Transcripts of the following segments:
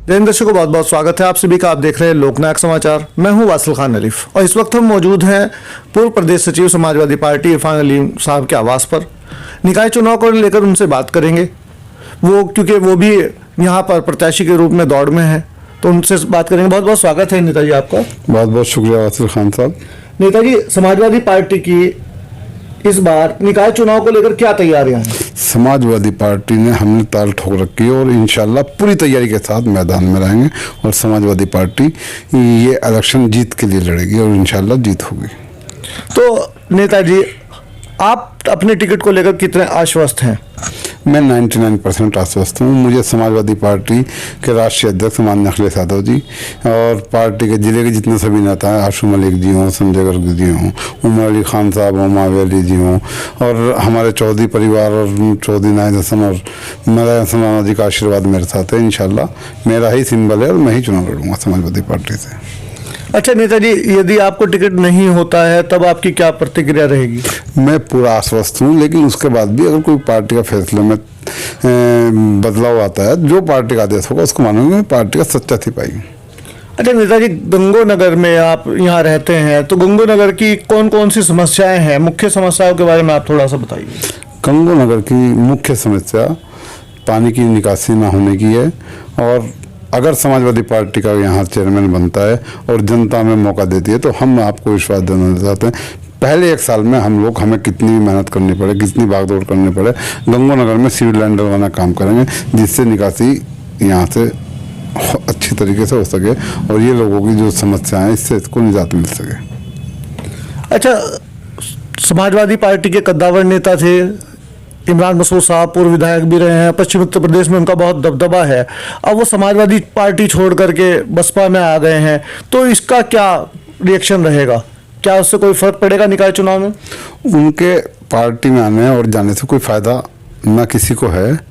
जय हिंद दर्शकों, बहुत बहुत स्वागत है आप सभी का। आप देख रहे हैं लोकनायक समाचार। मैं हूं वासिल खान अलीफ और इस वक्त हम मौजूद हैं पूर्व प्रदेश सचिव समाजवादी पार्टी इरफान अली साहब के आवास पर। निकाय चुनाव को लेकर उनसे बात करेंगे, वो क्योंकि वो भी यहाँ पर प्रत्याशी के रूप में दौड़ में है, तो उनसे बात करेंगे। बहुत बहुत स्वागत है नेताजी आपका। बहुत बहुत शुक्रिया वासिल खान साहब। नेताजी, समाजवादी पार्टी की इस बार निकाय चुनाव को लेकर क्या तैयारियां हैं? समाजवादी पार्टी ने हमने ताल ठोक रखी है और इंशाल्लाह पूरी तैयारी के साथ मैदान में रहेंगे और समाजवादी पार्टी ये इलेक्शन जीत के लिए लड़ेगी और इंशाल्लाह जीत होगी। तो नेताजी, आप अपने टिकट को लेकर कितने आश्वस्त हैं? मैं 99% आश्वस्त हूँ। मुझे समाजवादी पार्टी के राष्ट्रीय अध्यक्ष माननीय अखिलेश यादव जी और पार्टी के जिले के जितने सभी नेता हैं, आशू मलिक जी हों, संजय गर्ग जी हों, उमर अली खान साहब हों, मावी अली जी हों और हमारे चौधरी परिवार और चौधरी नाहिद हसन और मलय हसन राणा जी का आशीर्वाद मेरे साथ है। इंशाल्लाह मेरा ही सिंबल है और मैं ही चुनाव लड़ूंगा समाजवादी पार्टी से। अच्छा नेताजी, यदि आपको टिकट नहीं होता है तब आपकी क्या प्रतिक्रिया रहेगी? मैं पूरा आश्वस्त हूँ, लेकिन उसके बाद भी अगर कोई पार्टी का फैसले में बदलाव आता है, जो पार्टी का आदेश होगा उसको मानूंगा। मैं पार्टी का सच्चा सिपाही हूँ। अच्छा नेताजी, गंगोनगर में आप यहाँ रहते हैं, तो गंगोनगर की कौन कौन सी समस्याएं हैं, मुख्य समस्याओं के बारे में आप थोड़ा सा बताइए। गंगोनगर की मुख्य समस्या पानी की निकासी ना होने की है और अगर समाजवादी पार्टी का यहाँ चेयरमैन बनता है और जनता में मौका देती है तो हम आपको विश्वास देना चाहते हैं। पहले एक साल में हमें कितनी भी मेहनत करनी पड़े, कितनी भागदौड़ करनी पड़े, गंगोनगर में सीवर लाइन डलवाना काम करेंगे जिससे निकासी यहाँ से अच्छी तरीके से हो सके और ये लोगों की जो समस्याएं हैं इससे इसको निजात मिल सके। अच्छा, समाजवादी पार्टी के कद्दावर नेता थे इमरान मसूद साहब, पूर्व विधायक भी रहे हैं, पश्चिम उत्तर प्रदेश में उनका बहुत दबदबा है। अब वो समाजवादी पार्टी छोड़ करके बसपा में आ गए हैं, तो इसका क्या रिएक्शन रहेगा? क्या उससे कोई फर्क पड़ेगा निकाय चुनाव में? उनके पार्टी में आने और जाने से कोई फायदा ना किसी को है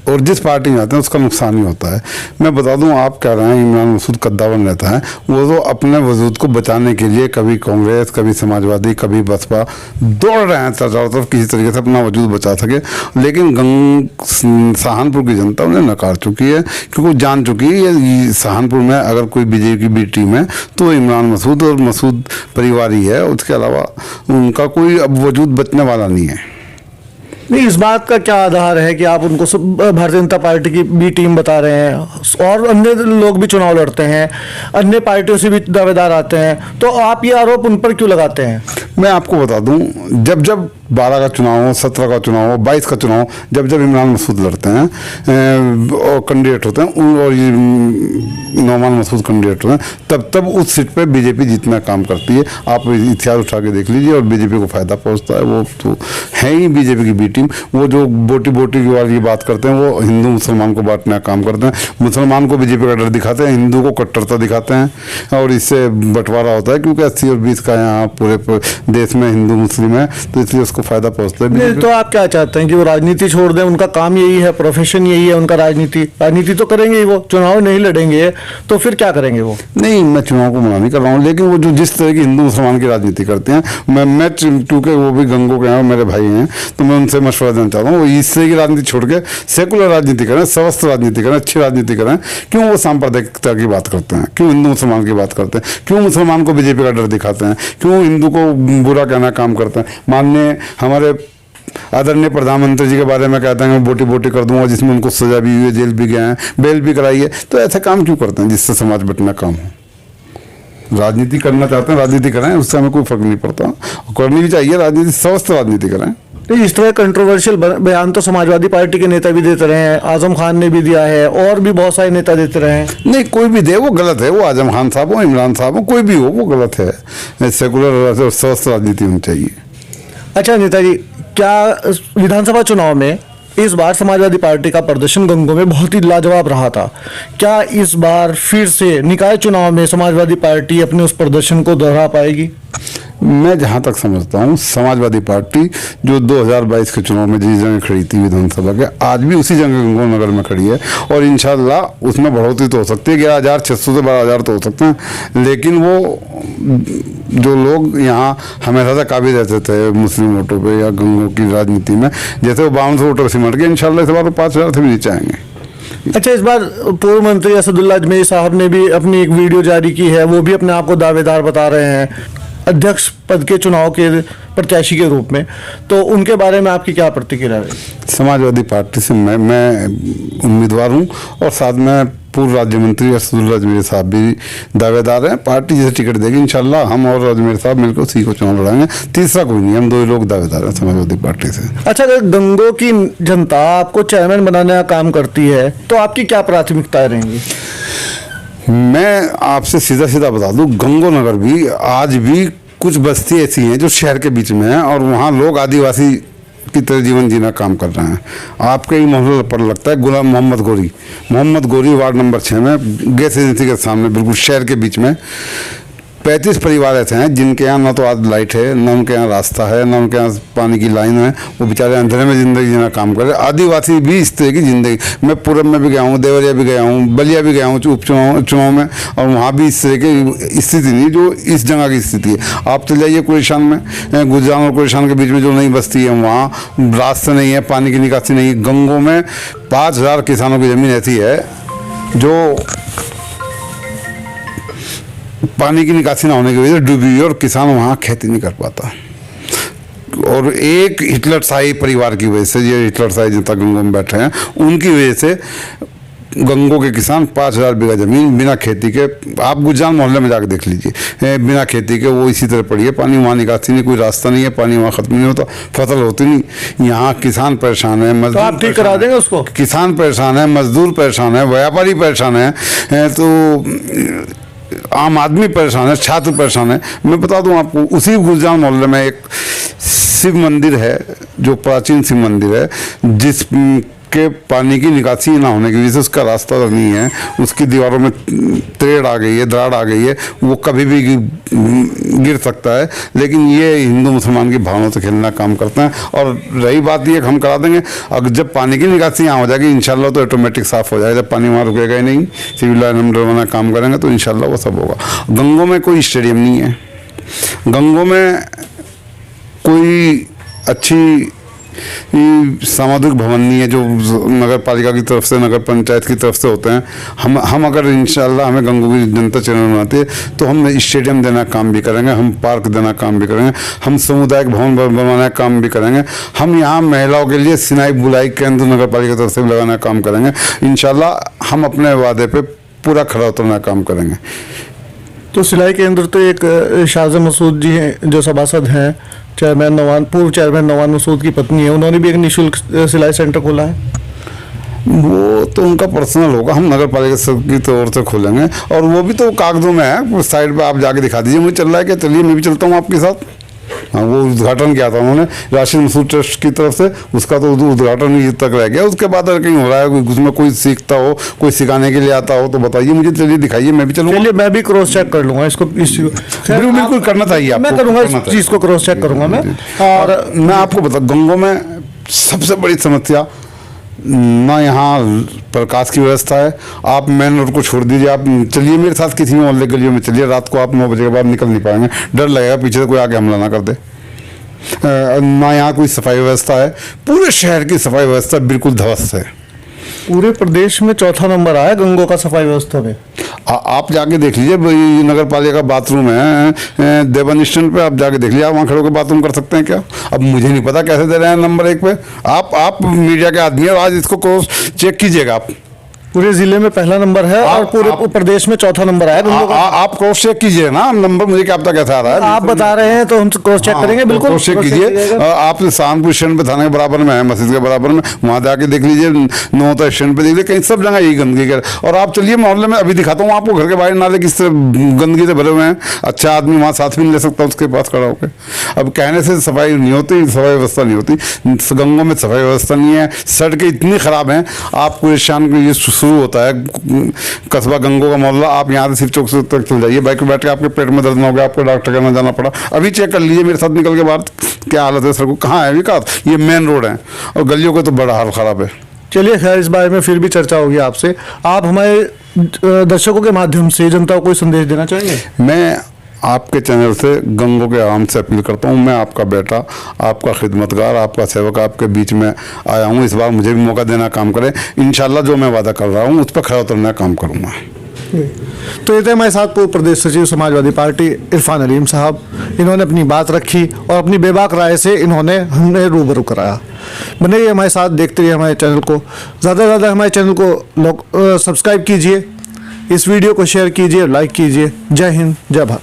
और जिस पार्टी में आते हैं उसका नुकसान ही होता है। मैं बता दूं, आप कह रहे हैं इमरान मसूद कद्दावर नेता है, वो तो अपने वजूद को बचाने के लिए कभी कांग्रेस, कभी समाजवादी, कभी बसपा दौड़ रहे हैं चारों तरफ किसी तरीके से अपना वजूद बचा सके, लेकिन सहारनपुर की जनता उन्हें नकार चुकी है क्योंकि जान चुकी है ये सहारनपुर में अगर कोई बीजेपी की बी टीम है तो इमरान मसूद और मसूद परिवार ही है, उसके अलावा उनका कोई अब वजूद बचने वाला नहीं है। नहीं, इस बात का क्या आधार है कि आप उनको भारतीय जनता पार्टी की बी टीम बता रहे हैं और अन्य लोग भी चुनाव लड़ते हैं, अन्य पार्टियों से भी दावेदार आते हैं, तो आप ये आरोप उन पर क्यों लगाते हैं? मैं आपको बता दूं, जब 12 का चुनाव हो, 17 का चुनाव हो, 22 का चुनाव, जब इमरान मसूद लड़ते हैं और कैंडिडेट होते हैं और ये नौमान मसूद कैंडिडेट होते हैं, तब उस सीट पे बीजेपी जितना काम करती है। आप इतिहास उठा के देख लीजिए और बीजेपी को फायदा पहुंचता है। वो तो है ही बीजेपी की बी टीम। वो जो बोटी वाली बात करते हैं वो हिंदू मुसलमान को बांटने का काम करते हैं। मुसलमान को बीजेपी का डर दिखाते हैं, हिंदू को कट्टरता दिखाते हैं और इससे बंटवारा होता है क्योंकि 80 और 20 का यहाँ पूरे देश में हिंदू मुस्लिम है, तो इसलिए उसको फायदा पहुंचता है। तो आप क्या चाहते हैं कि वो राजनीति छोड़ दें? उनका काम यही है, प्रोफेशन यही है उनका, राजनीति तो करेंगे ही, वो चुनाव नहीं लड़ेंगे तो फिर क्या करेंगे वो? नहीं, मैं चुनाव को मना नहीं कर रहा हूँ, लेकिन वो जो जिस तरह की हिंदू मुसलमान की राजनीति करते हैं, मैं क्योंकि वो भी गंगो के हैं, मेरे भाई हैं, तो मैं उनसे मशवरा देना चाहता हूँ वो इस तरह की राजनीति छोड़ के सेकुलर राजनीति करें, स्वस्थ राजनीति करें, अच्छी राजनीति करें। क्यों वो सांप्रदायिकता की बात करते हैं? क्यों हिंदू मुसलमान की बात करते हैं? क्यों मुसलमान को बीजेपी का डर दिखाते हैं? क्यों हिंदू को बुरा कहना काम करते हैं? माननीय हमारे आदरणीय प्रधानमंत्री जी के बारे में कहते हैं मैं बोटी कर दूंगा, जिसमें उनको सजा भी हुई है, जेल भी गए हैं, बेल भी कराई है। तो ऐसा काम क्यों करते हैं जिससे समाज बटना काम हो? राजनीति करना चाहते हैं, राजनीति करें, उससे हमें कोई फर्क नहीं पड़ता। करनी भी चाहिए राजनीति, स्वस्थ राजनीति करें। तो इस तरह कंट्रोवर्शियल बयान तो समाजवादी पार्टी के नेता भी देते रहे हैं, आजम खान ने भी दिया है और भी बहुत सारे नेता देते रहे हैं। नहीं, कोई भी दे वो गलत है। वो आजम खान साहब हो, इमरान साहब हो, कोई भी हो, वो गलत है। सेकुलर और स्वस्थ राजनीति होनी चाहिए। अच्छा नेताजी, क्या विधानसभा चुनाव में इस बार समाजवादी पार्टी का प्रदर्शन गंगों में बहुत ही लाजवाब रहा था? क्या इस बार फिर से निकाय चुनाव में समाजवादी पार्टी अपने उस प्रदर्शन को दोहरा पाएगी? मैं जहाँ तक समझता हूँ समाजवादी पार्टी जो 2022 के चुनाव में जिस जगह खड़ी थी विधानसभा के, आज भी उसी जगह गंगोनगर में खड़ी है और इंशाल्लाह उसमें बढ़ोतरी तो हो सकती है, 11,600 से 12,000 तो हो सकते हैं। लेकिन वो जो लोग यहाँ हमेशा से काबिल रहते थे मुस्लिम वोटों पे या गंगों की राजनीति में, जैसे वो 52 वोटों से सिमट गए, इंशाल्लाह इस बार 5,000 से भी नीचे आएंगे। अच्छा, इस बार पूर्व मंत्री असदुल्ला अजमेरी साहब ने भी अपनी एक वीडियो जारी की है, वो भी अपने आप को दावेदार बता रहे हैं अध्यक्ष पद के चुनाव के प्रत्याशी के रूप में, तो उनके बारे में आपकी क्या प्रतिक्रिया है? समाजवादी पार्टी से मैं उम्मीदवार हूँ और साथ में पूर्व राज्य मंत्री असदुल्ला अजमेरी साहब भी दावेदार हैं। पार्टी जैसे टिकट देगी इंशाल्लाह हम और अजमेरी साहब मिलकर उसी को चुनाव लड़ाएंगे, तीसरा कोई नहीं, हम दो ही लोग दावेदार हैं समाजवादी पार्टी से। अच्छा, अगर गंगों की जनता आपको चेयरमैन बनाने का काम करती है तो आपकी क्या प्राथमिकताएं रहेंगी? मैं आपसे सीधा सीधा बता दूं, गंगोनगर भी आज भी कुछ बस्ती ऐसी हैं जो शहर के बीच में हैं और वहाँ लोग आदिवासी की तरह जीवन जीना काम कर रहे हैं। आपके ही मोहल्ले पर लगता है गुलाम मोहम्मद गोरी वार्ड नंबर 6 में गैस एजेंसी के सामने बिल्कुल शहर के बीच में 35 परिवार ऐसे हैं जिनके यहाँ ना तो आज लाइट है, ना उनके यहाँ रास्ता है, ना उनके यहाँ पानी की लाइन है। वो बेचारे अंधेरे में ज़िंदगी जीना काम कर रहे हैं। आदिवासी भी इस तरह की ज़िंदगी, मैं पूरब में भी गया हूँ, देवरिया भी गया हूँ, बलिया भी गया हूँ उपचुनाव में, और वहाँ भी इस तरह की स्थिति नहीं जो इस जगह की स्थिति है। आप चले जाइए कुरेशान में, गुजरात और कुरेशान के बीच में जो नई बस्ती है वहाँ रास्ते नहीं है, पानी की निकासी नहीं है। गंगों में 5000 किसानों की ज़मीन ऐसी है जो पानी की निकासी ना होने की वजह से डूबी हुई और किसान वहाँ खेती नहीं कर पाता। और एक हिटलर शाही परिवार की वजह से, ये हिटलर शाही जनता गंगों में बैठे हैं, उनकी वजह से गंगों के किसान 5000 बीघा जमीन बिना खेती के, आप गुजरान मोहल्ले में जाकर देख लीजिए, बिना खेती के वो इसी तरह पड़ी है। पानी वहाँ निकासी नहीं, कोई रास्ता नहीं है, पानी वहाँ खत्म नहीं होता, फसल होती नहीं। यहाँ किसान परेशान है, मजदूर, तो आप ठीक करा देंगे उसको? किसान परेशान है, मजदूर परेशान है, व्यापारी परेशान है, तो आम आदमी परेशान है, छात्र परेशान है। मैं बता दूं आपको, उसी गुलजान मोहल्ले में एक शिव मंदिर है जो प्राचीन शिव मंदिर है, जिसके पानी की निकासी ना होने की वजह से उसका रास्ता नहीं है, उसकी दीवारों में त्रेड़ आ गई है, दराड़ आ गई है, वो कभी भी गिर सकता है। लेकिन ये हिंदू मुसलमान की भावनाओं से खेलना काम करते हैं। और रही बात ये हम करा देंगे, अगर जब पानी की निकासी यहाँ हो जाएगी इंशाल्लाह तो ऑटोमेटिक साफ हो जाएगा। जब पानी वहाँ रुकेगा ही नहीं, सिविल लाइन हम डरवाना काम करेंगे तो इंशाल्लाह वो सब होगा। गंगों में कोई स्टेडियम नहीं है, गंगों में कोई अच्छी सामुदायिक भवन नहीं है जो नगर पालिका की तरफ से, नगर पंचायत की तरफ से होते हैं। हम अगर इंशाल्लाह हमें गंगों की जनता चैनल बनाती है तो हम स्टेडियम देना काम भी करेंगे, हम पार्क देना काम भी करेंगे, हम सामुदायिक भवन बनवाना काम भी करेंगे, हम यहाँ महिलाओं के लिए सिनाई बुलाई केंद्र नगर पालिका की तरफ से लगाना काम करेंगे। इंशाल्लाह हम अपने वादे पे पूरा खरा उतरना काम करेंगे। तो सिलाई केंद्र तो एक शाहजहां मसूद जी हैं जो सभासद हैं, चेयरमैन नवान, पूर्व चेयरमैन नवान मसूद की पत्नी है, उन्होंने भी एक निःशुल्क सिलाई सेंटर खोला है। वो तो उनका पर्सनल होगा, हम नगर पालिका की तौर से खोलेंगे और वो भी तो कागजों में है। साइड पे आप जाके दिखा दीजिए, मुझे चल रहा है क्या, चलिए मैं भी चलता हूँ आपके साथ। हाँ, वो उद्घाटन किया था उन्होंने राशिद मसूद ट्रस्ट की तरफ से, उसका तो उद्घाटन ही तक रह गया। उसके बाद अगर कहीं हो रहा है, उसमें कोई सीखता हो, कोई सिखाने के लिए आता हो तो बताइए मुझे, चलिए दिखाइए, मैं भी चलूँगा। चलिए मैं भी क्रॉस चेक कर लूँगा इसको, बिल्कुल करना चाहिए, मैं करूँगा इस चीज़ को क्रॉस चेक करूँगा मैं। और मैं आपको बता, गंगों में सबसे बड़ी समस्या ना यहाँ प्रकाश की व्यवस्था है। आप मेन रोड को छोड़ दीजिए, आप चलिए मेरे साथ किसी मोहल्ले गलियों में चलिए, रात को आप 9 बजे के बाद निकल नहीं पाएंगे, डर लगेगा पीछे से कोई आके हमला ना कर दे। ना यहाँ कोई सफाई व्यवस्था है, पूरे शहर की सफाई व्यवस्था बिल्कुल ध्वस्त है। पूरे प्रदेश में चौथा नंबर आया गंगों का सफाई व्यवस्था में। आप जाके देख लीजिए, नगर पालिका का बाथरूम है देवन स्टैंड पे, आप जाके देख लीजिए, आप वहाँ खड़े होकर बाथरूम कर सकते हैं क्या? अब मुझे नहीं पता कैसे दे रहे हैं नंबर 1 पे। आप मीडिया के आदमी और आज इसको क्रॉस चेक कीजिएगा। आप पूरे जिले में पहला नंबर है और पूरे प्रदेश में चौथा नंबर आया गंगों का। आप क्रॉस चेक कीजिए ना, नंबर मुझे क्या पता कैसा आ रहा है। आप बता रहे हैं तो हम क्रॉस चेक करेंगे, बिल्कुल क्रॉस चेक कीजिए। आप शामपुर स्टैंड पे थाने के बराबर में है, मस्जिद के बराबर में, वहाँ जाके देख लीजिए, नौता स्टैंड पे देख लीजिए, कहीं सब जगह यही गंदगी कर। और आप चलिए मोहल्ले में, अभी दिखाता हूँ आपको, घर के बाहर नाले किस तरह गंदगी से भरे हुए हैं। अच्छा आदमी वहाँ साथ भी नहीं ले सकता उसके पास खड़ा होकर। अब कहने से सफाई नहीं होती, सफाई व्यवस्था नहीं होती, गंगों में सफाई व्यवस्था नहीं है, सड़कें इतनी खराब हैं। आप कुरेशान को ये शुरू होता है कस्बा गंगों का मोहल्ला, आप यहाँ से सिर्फ चौक से तक चल जाइए, बाइक पे बैठ के आपके पेट में दर्द ना हो गया, आपको डॉक्टर के ना जाना पड़ा। अभी चेक कर लीजिए मेरे साथ निकल के बाहर क्या हालत है सड़कों, कहाँ है विकास। ये मेन रोड है और गलियों का तो बड़ा हाल खराब है। चलिए खैर, इस बारे में फिर भी चर्चा होगी आपसे। आप हमारे दर्शकों के माध्यम से जनता को कोई संदेश देना चाहेंगे? मैं आपके चैनल से गंगों के आवाम से अपील करता हूँ, मैं आपका बेटा, आपका खिदमतगार, आपका सेवक आपके बीच में आया हूँ। इस बार मुझे भी मौका देना, काम करें। इंशाल्लाह जो मैं वादा कर रहा हूँ उस पर खरा उतरने का काम करूँगा। तो ये थे हमारे साथ पूर्व प्रदेश सचिव समाजवादी पार्टी इरफान अलीम साहब। इन्होंने अपनी बात रखी और अपनी बेबाक राय से इन्होंने हमें रूबरू कराया। बने रहिए हमारे साथ, देखते रहिए हमारे चैनल को। ज़्यादा से ज़्यादा हमारे चैनल को सब्सक्राइब कीजिए, इस वीडियो को शेयर कीजिए, लाइक कीजिए। जय हिंद, जय भारत।